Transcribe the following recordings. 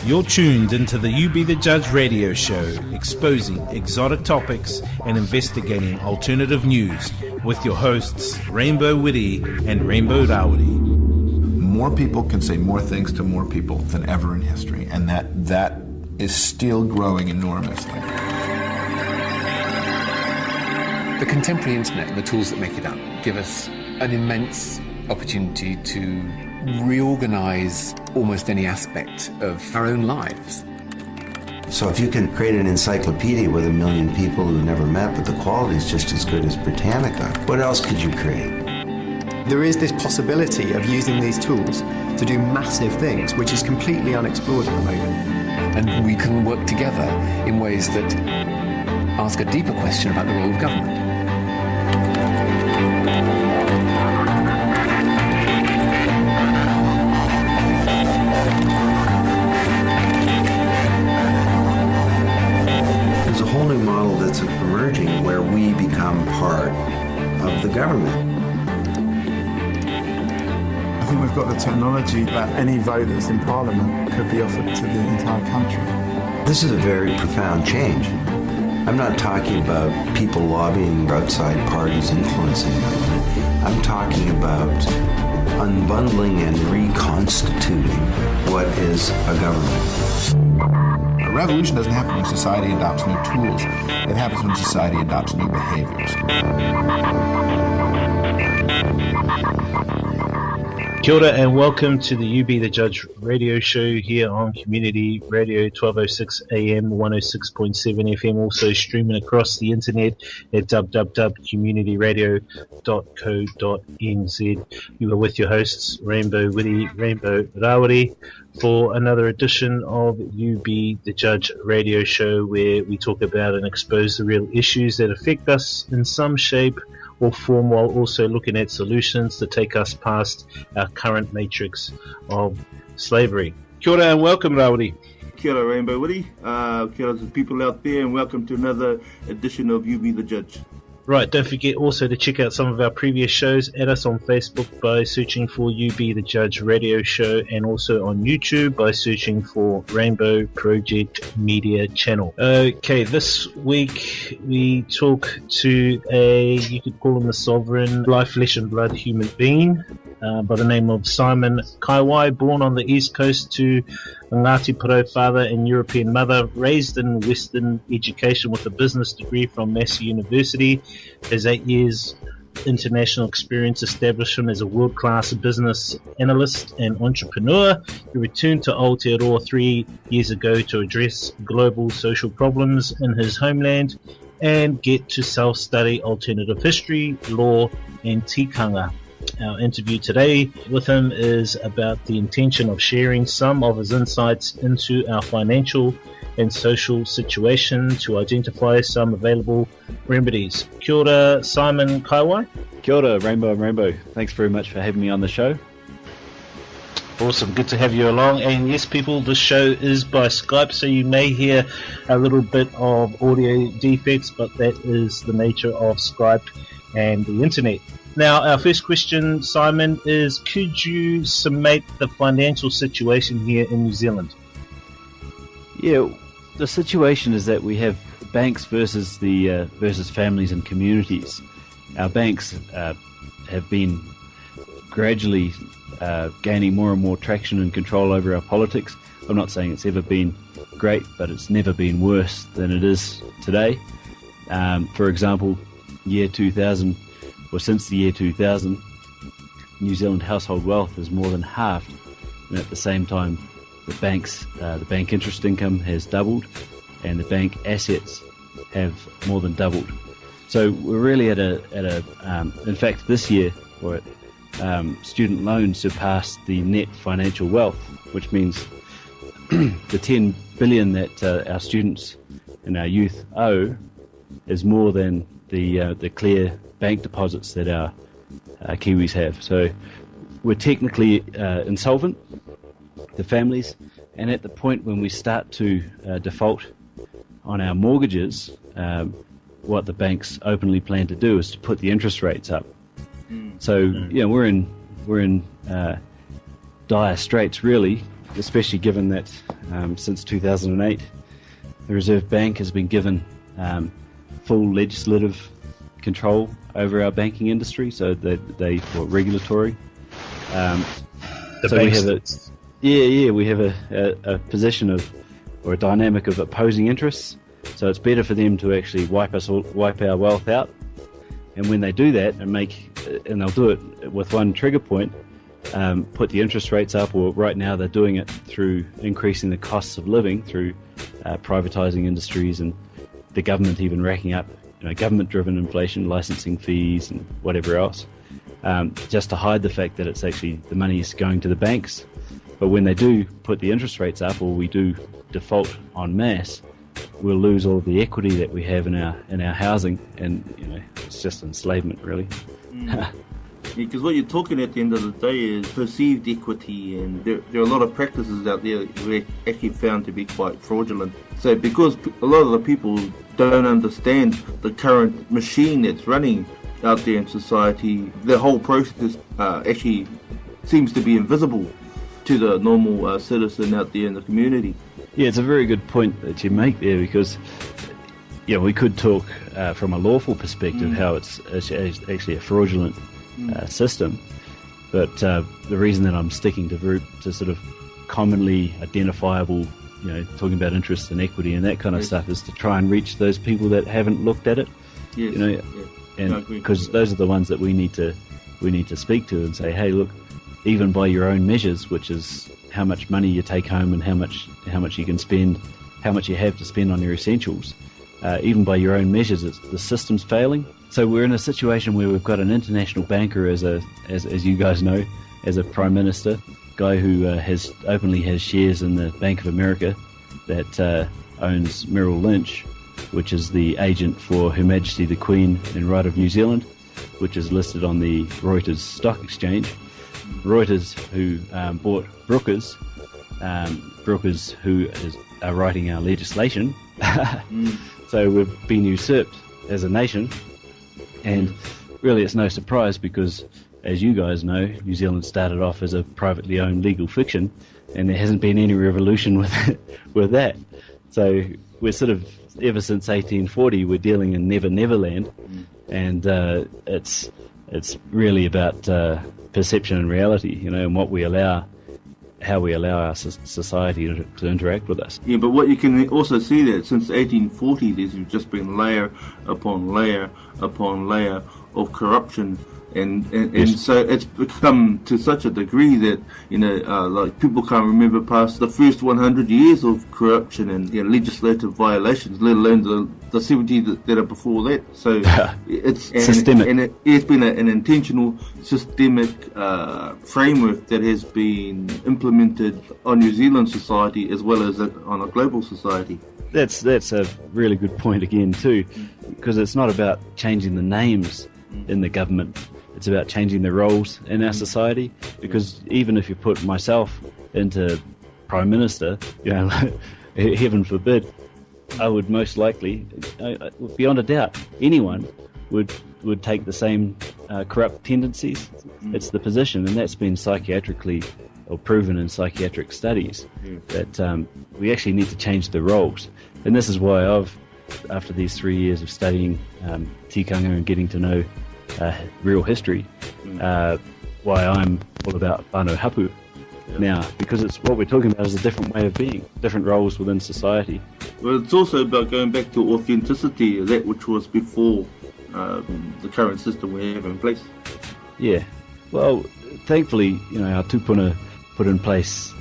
You're tuned into the You Be the Judge radio show, exposing exotic topics and investigating alternative news with your hosts, Rainbow Wiri and Rainbow Rawiri. More people can say more things to more people than ever in history, and that is still growing enormously. The contemporary internet and the tools that make it up give us an immense opportunity to reorganize almost any aspect of our own lives. So if you can create an encyclopedia with 1 million people who never met, but the quality is just as good as Britannica, what else could you create? There is this possibility of using these tools to do massive things, which is completely unexplored at the moment. And we can work together in ways that ask a deeper question about the role of government. There's a whole new model that's emerging where we become part of the government. I think we've got the technology that any vote that's in Parliament could be offered to the entire country. This is a very profound change. I'm not talking about people lobbying outside parties influencing government. I'm talking about unbundling and reconstituting what is a government. A revolution doesn't happen when society adopts new tools. It happens when society adopts new behaviors. Kia ora and welcome to the You Be the Judge radio show here on Community Radio 1206 AM 106.7 FM, also streaming across the internet at www.communityradio.co.nz. You are with your hosts Rainbow Wiri, Rainbow Rawiri, for another edition of You Be the Judge radio show, where we talk about and expose the real issues that affect us in some shape or form, while also looking at solutions to take us past our current matrix of slavery. Kia ora and welcome, Rawiri. Kia ora, Rainbow Wiri. Kia ora to the people out there, and welcome to another edition of You Be the Judge. Right, don't forget also to check out some of our previous shows. Add us on Facebook by searching for You Be the Judge radio show, and also on YouTube by searching for Rainbow Project Media Channel. Okay, this week we talk to you could call him a sovereign, life, flesh and blood human being by the name of Simon Kaiwai, born on the East Coast to a Ngāti Porou father and European mother, raised in Western education with a business degree from Massey University. His 8 years international experience established him as a world-class business analyst and entrepreneur. He returned to Aotearoa 3 years ago to address global social problems in his homeland and get to self-study alternative history, law and tikanga. Our interview today with him is about the intention of sharing some of his insights into our financial and social situation to identify some available remedies. Kia ora, Simon Kaiwai. Kia ora, Rainbow and Rainbow. Thanks very much for having me on the show. Awesome, good to have you along. And yes, people, this show is by Skype, so you may hear a little bit of audio defects, but that is the nature of Skype and the internet. Now, our first question, Simon, is could you summate the financial situation here in New Zealand? Yeah, the situation is that we have banks versus families and communities. Our banks have been gradually gaining more and more traction and control over our politics. I'm not saying it's ever been great, but it's never been worse than it is today. For example, year 2000, or since the year 2000, New Zealand household wealth has more than halved, and at the same time, the bank interest income has doubled, and the bank assets have more than doubled. So we're really in fact, this year, student loans surpassed the net financial wealth, which means the 10 billion that our students and our youth owe is more than the clear bank deposits that our Kiwis have. So we're technically insolvent, the families, and at the point when we start to default on our mortgages, what the banks openly plan to do is to put the interest rates up. So we're in dire straits really especially given that since 2008, the Reserve Bank has been given full legislative control over our banking industry, so that they regulatory. We have a position of, or a dynamic of opposing interests. So it's better for them to actually wipe our wealth out. And when they do that and they'll do it with one trigger point, put the interest rates up, or right now they're doing it through increasing the costs of living through privatizing industries, and the government even racking up government-driven inflation, licensing fees and whatever else, just to hide the fact that it's actually the money is going to the banks. But when they do put the interest rates up, or we do default en masse, we'll lose all the equity that we have in our housing, and it's just enslavement, really. Because what you're talking at the end of the day is perceived equity, and there are a lot of practices out there we're actually found to be quite fraudulent. So because a lot of the people don't understand the current machine that's running out there in society, the whole process actually seems to be invisible to the normal citizen out there in the community. Yeah, it's a very good point that you make there, because we could talk from a lawful perspective how it's actually a fraudulent system, but the reason that I'm sticking to sort of commonly identifiable, talking about interest and equity and that kind of stuff, is to try and reach those people that haven't looked at it. Yes. And because those are the ones that we need to speak to and say, hey, look, even by your own measures, which is how much money you take home and how much you can spend, how much you have to spend on your essentials, even by your own measures, the system's failing. So we're in a situation where we've got an international banker as you guys know, as a prime minister, guy who openly has shares in the Bank of America, that owns Merrill Lynch, which is the agent for Her Majesty the Queen and Right of New Zealand, which is listed on the Reuters stock exchange. Reuters, who bought Brookers who are writing our legislation. So we've been usurped as a nation, and really it's no surprise, because as you guys know, New Zealand started off as a privately owned legal fiction, and there hasn't been any revolution with that. So we're sort of, ever since 1840, we're dealing in Never Never Land, and it's really about perception and reality, and what we allow, how we allow our society to interact with us. Yeah, but what you can also see that since 1840, there's just been layer upon layer upon layer of corruption. And Yes. So it's become to such a degree that, like people can't remember past the first 100 years of corruption and legislative violations, let alone the 70 that are before that. So it's systemic. And it's been an intentional systemic framework that has been implemented on New Zealand society as well as on a global society. That's a really good point again too, because it's not about changing the names in the government. It's about changing the roles in our society, because even if you put myself into Prime Minister, heaven forbid, I would most likely, beyond a doubt, anyone would take the same corrupt tendencies. It's the position, and that's been psychiatrically or proven in psychiatric studies, that we actually need to change the roles. And this is why after these 3 years of studying tikanga and getting to know real history, why I'm all about whānau hapu now, because it's what we're talking about is a different way of being, different roles within society. Well, it's also about going back to authenticity, that which was before the current system we have in place. Yeah, well, thankfully, our tupuna put in place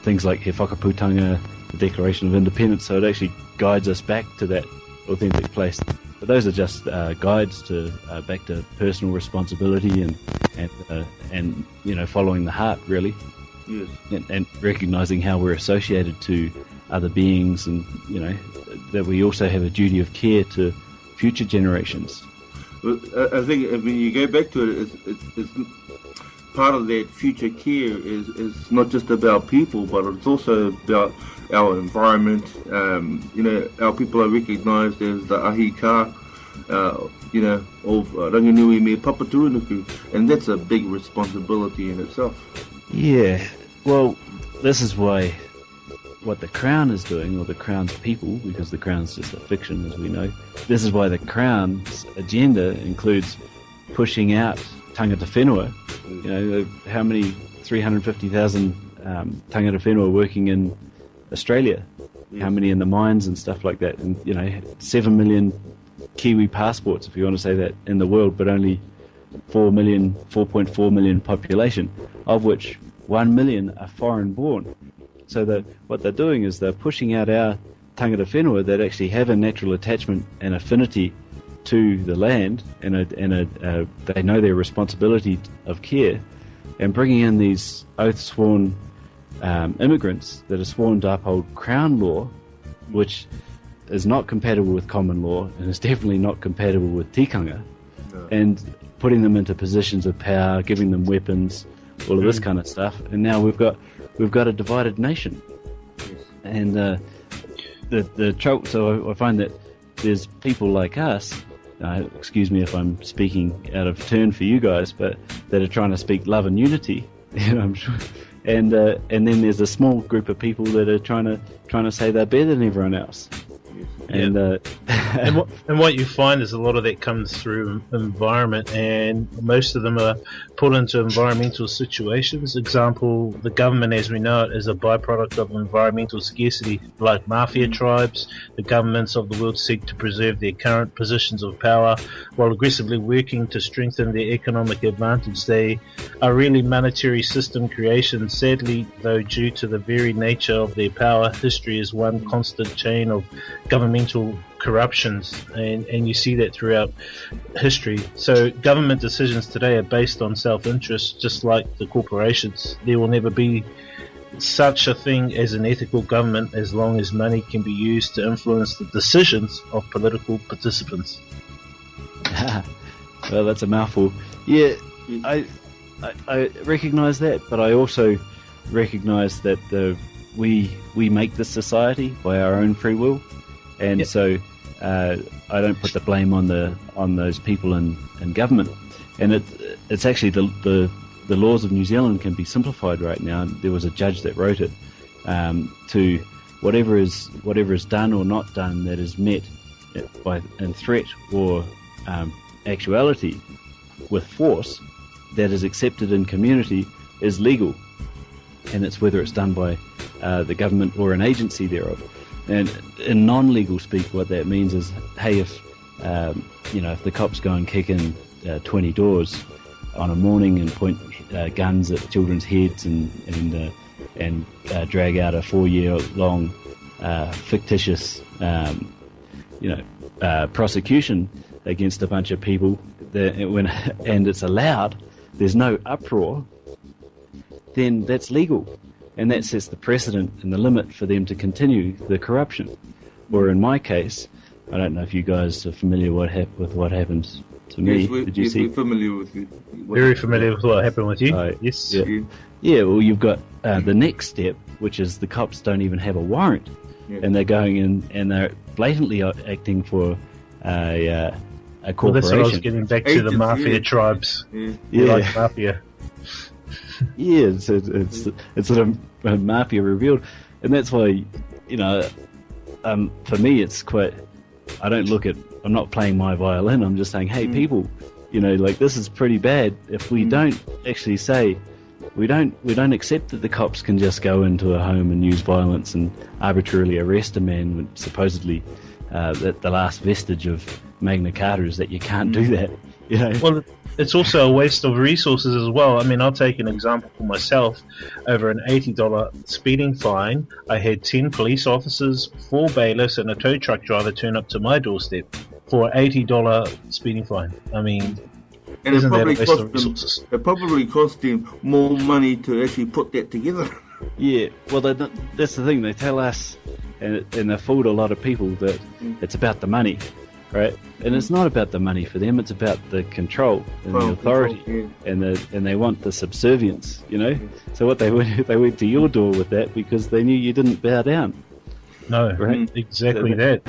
things like he whakaputanga, the Declaration of Independence, so it actually guides us back to that authentic place. But those are just guides to back to personal responsibility and following the heart, really. Yes. And recognizing how we're associated to other beings, and that we also have a duty of care to future generations. Well, I think when you go back to it, it's part of that future care is not just about people, but it's also about our environment. Our people are recognised as the ahi ka, of Ranginui me Papatuanuku, and that's a big responsibility in itself. Yeah, well, this is why what the Crown is doing, or the Crown's people, because the Crown's just a fiction, as we know. This is why the Crown's agenda includes pushing out tangata whenua. You know, how many 350,000 tangata whenua working in Australia? How many in the mines and stuff like that? And 7 million Kiwi passports, if you want to say that, in the world, but only 4.4 million population, of which 1 million are foreign born. So that what they're doing is they're pushing out our tangata whenua that actually have a natural attachment and affinity to the land, and they know their responsibility of care, and bringing in these oath-sworn immigrants that are sworn to uphold Crown law, which is not compatible with common law and is definitely not compatible with tikanga, and putting them into positions of power, giving them weapons, all of this kind of stuff. And now we've got a divided nation. And the trouble. So I find that there's people like us. Excuse me if I'm speaking out of turn for you guys, but that are trying to speak love and unity. I'm sure. And then there's a small group of people that are trying to say they're better than everyone else. And what you find is a lot of that comes through environment, and most of them are put into environmental situations. Example, the government as we know it is a byproduct of environmental scarcity. Like mafia tribes, the governments of the world seek to preserve their current positions of power while aggressively working to strengthen their economic advantage. They are really monetary system creations. Sadly, though, due to the very nature of their power, history is one constant chain of governmental corruptions, and you see that throughout history. So government decisions today are based on self-interest, just like the corporations. There will never be such a thing as an ethical government as long as money can be used to influence the decisions of political participants. Well, that's a mouthful. Yeah, I recognise that, but I also recognise that we make this society by our own free will. And so I don't put the blame on those people in government. And it's actually the laws of New Zealand can be simplified right now. There was a judge that wrote it to whatever is done or not done that is met in threat or actuality with force that is accepted in community is legal. And it's whether it's done by the government or an agency thereof. And in non-legal speak, what that means is, hey, if the cops go and kick in 20 doors on a morning and point guns at children's heads and drag out a 4-year-long fictitious prosecution against a bunch of people, and it's allowed, there's no uproar, then that's legal. And that sets the precedent and the limit for them to continue the corruption. Or in my case, I don't know if you guys are familiar with what happened to me. Did you see? We're familiar with you. Very familiar with what happened with you. Yes. Yeah. Well, you've got the next step, which is the cops don't even have a warrant, and they're going in and they're blatantly acting for a corporation. Well, that's what I was getting back to, the mafia tribes. Like mafia. Yeah, it's sort of mafia revealed, and that's why for me it's quite. I'm not playing my violin. I'm just saying, hey, people, this is pretty bad. If we don't actually say, we don't accept that the cops can just go into a home and use violence and arbitrarily arrest a man when supposedly that the last vestige of Magna Carta is that you can't do that. Well, it's also a waste of resources as well. I mean, I'll take an example for myself. Over an $80 speeding fine, I had 10 police officers, 4 bailiffs, and a tow truck driver turn up to my doorstep for an $80 speeding fine. I mean, and isn't that a waste of resources? It probably cost them more money to actually put that together. Yeah, well, that's the thing. They tell us, and they fooled a lot of people, that it's about the money. Right, and it's not about the money for them; it's about the control and the authority, and they want the subservience. So what they went to your door with that because they knew you didn't bow down. No, right? Exactly that.